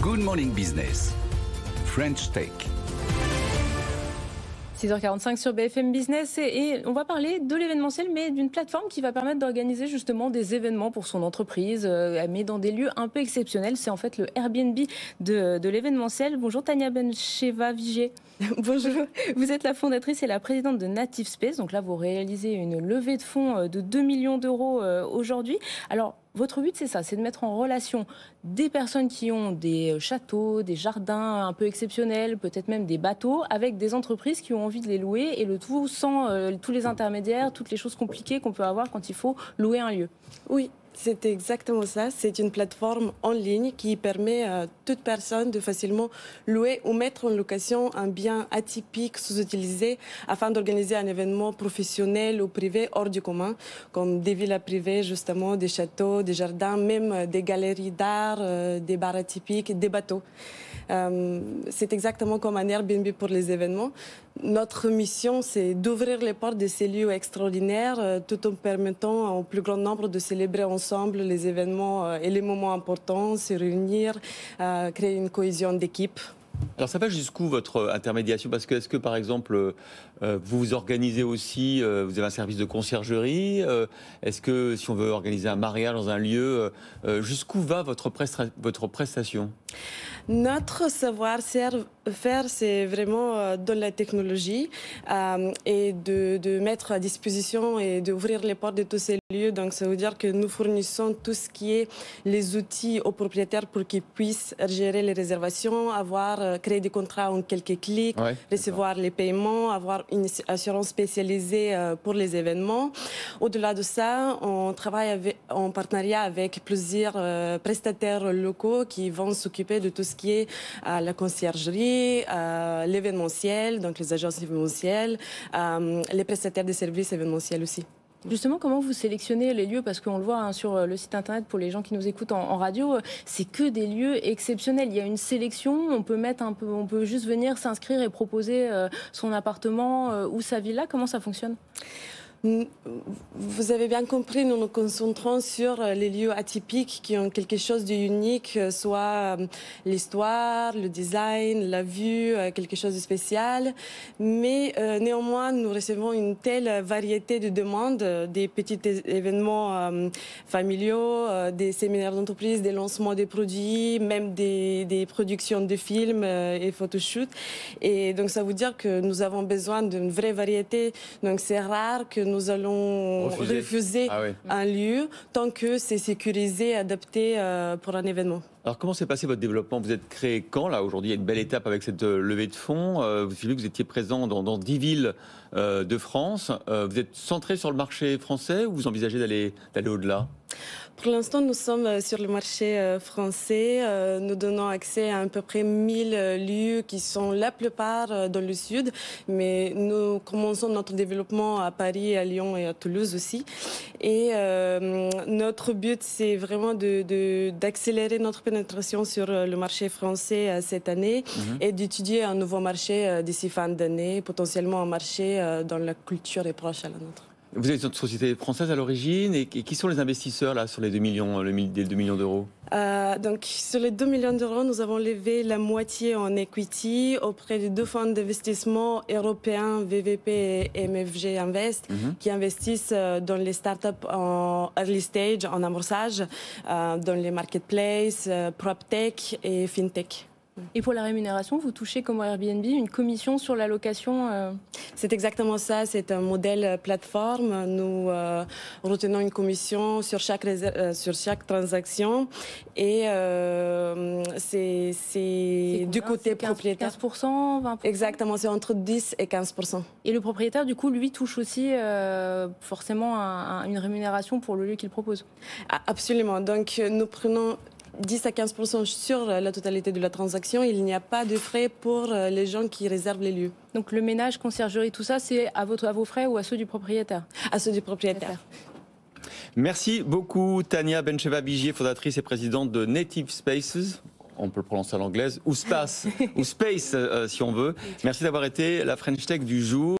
Good Morning Business, French Tech. 6h45 sur BFM Business et on va parler de l'événementiel, mais d'une plateforme qui va permettre d'organiser justement des événements pour son entreprise, mais dans des lieux un peu exceptionnels. C'est en fait le Airbnb de l'événementiel. Bonjour Tania Bencheva-Vigier. Bonjour. Vous êtes la fondatrice et la présidente de Native Space. Donc là, vous réalisez une levée de fonds de 2 millions d'euros aujourd'hui. Alors, votre but, c'est ça, c'est de mettre en relation des personnes qui ont des châteaux, des jardins un peu exceptionnels, peut-être même des bateaux, avec des entreprises qui ont envie de les louer, et le tout sans tous les intermédiaires, toutes les choses compliquées qu'on peut avoir quand il faut louer un lieu. Oui, c'est exactement ça. C'est une plateforme en ligne qui permet à toute personne de facilement louer ou mettre en location un bien atypique sous-utilisé afin d'organiser un événement professionnel ou privé hors du commun, comme des villas privées, justement, des châteaux, des jardins, même des galeries d'art, des bars atypiques, des bateaux. C'est exactement comme un Airbnb pour les événements. Notre mission, c'est d'ouvrir les portes de ces lieux extraordinaires tout en permettant au plus grand nombre de célébrer ensemble les événements et les moments importants, se réunir, créer une cohésion d'équipe. Alors ça va jusqu'où votre intermédiation? Parce que est-ce que par exemple vous vous organisez aussi, vous avez un service de conciergerie? Est-ce que si on veut organiser un mariage dans un lieu, jusqu'où va votre prestation? Notre savoir-faire, c'est vraiment dans la technologie et de mettre à disposition et d'ouvrir les portes de tous ces lieux. Donc ça veut dire que nous fournissons tout ce qui est les outils aux propriétaires pour qu'ils puissent gérer les réservations, créer des contrats en quelques clics, recevoir les paiements, avoir une assurance spécialisée pour les événements. Au-delà de ça, on travaille en partenariat avec plusieurs prestataires locaux qui vont s'occuper de tout ce qui est la conciergerie, l'événementiel, donc les agences événementielles, les prestataires de services événementiels aussi. Justement, comment vous sélectionnez les lieux? Parce qu'on le voit sur le site internet, pour les gens qui nous écoutent en radio, c'est que des lieux exceptionnels. Il y a une sélection, on peut juste venir s'inscrire et proposer son appartement ou sa villa. Comment ça fonctionne? Vous avez bien compris, nous nous concentrons sur les lieux atypiques qui ont quelque chose d'unique, soit l'histoire, le design, la vue, quelque chose de spécial. Mais néanmoins, nous recevons une telle variété de demandes, des petits événements familiaux, des séminaires d'entreprise, des lancements des produits, même des productions de films et photoshoots. Et donc ça veut dire que nous avons besoin d'une vraie variété. Donc c'est rare que nous allons refuser un lieu tant que c'est sécurisé, adapté pour un événement. Alors comment s'est passé votre développement? Vous êtes créé quand là? Aujourd'hui, il y a une belle étape avec cette levée de fonds. Vous avez vu que vous étiez présent dans 10 villes de France. Vous êtes centré sur le marché français ou vous envisagez d'aller au-delà? Pour l'instant, nous sommes sur le marché français. Nous donnons accès à peu près 1000 lieux qui sont la plupart dans le sud. Mais nous commençons notre développement à Paris, à Lyon et à Toulouse aussi. Et notre but, c'est vraiment d'accélérer notre pénétration sur le marché français cette année et d'étudier un nouveau marché d'ici fin d'année, potentiellement un marché dont la culture est proche à la nôtre. Vous êtes une société française à l'origine et qui sont les investisseurs là sur les 2 millions, des 2 millions d'euros? Donc, sur les 2 millions d'euros, nous avons levé la moitié en equity auprès de 2 fonds d'investissement européens, VVP et MFG Invest, qui investissent dans les startups en early stage, en amorçage, dans les marketplaces, PropTech et FinTech. Et pour la rémunération, vous touchez comme Airbnb une commission sur la location? C'est exactement ça, c'est un modèle plateforme. Nous retenons une commission sur chaque transaction et c'est du côté propriétaire. 15%, 20%? Exactement, c'est entre 10 et 15%. Et le propriétaire, du coup, lui touche aussi forcément une rémunération pour le lieu qu'il propose? Absolument, donc nous prenons 10 à 15% sur la totalité de la transaction. Il n'y a pas de frais pour les gens qui réservent les lieux. Donc le ménage, conciergerie, tout ça, c'est à vos frais ou à ceux du propriétaire? À ceux du propriétaire. Merci beaucoup Tania Bencheva-Vigier, fondatrice et présidente de Native Spaces. On peut le prononcer à l'anglaise, ou Space, ou Space si on veut. Merci d'avoir été la French Tech du jour.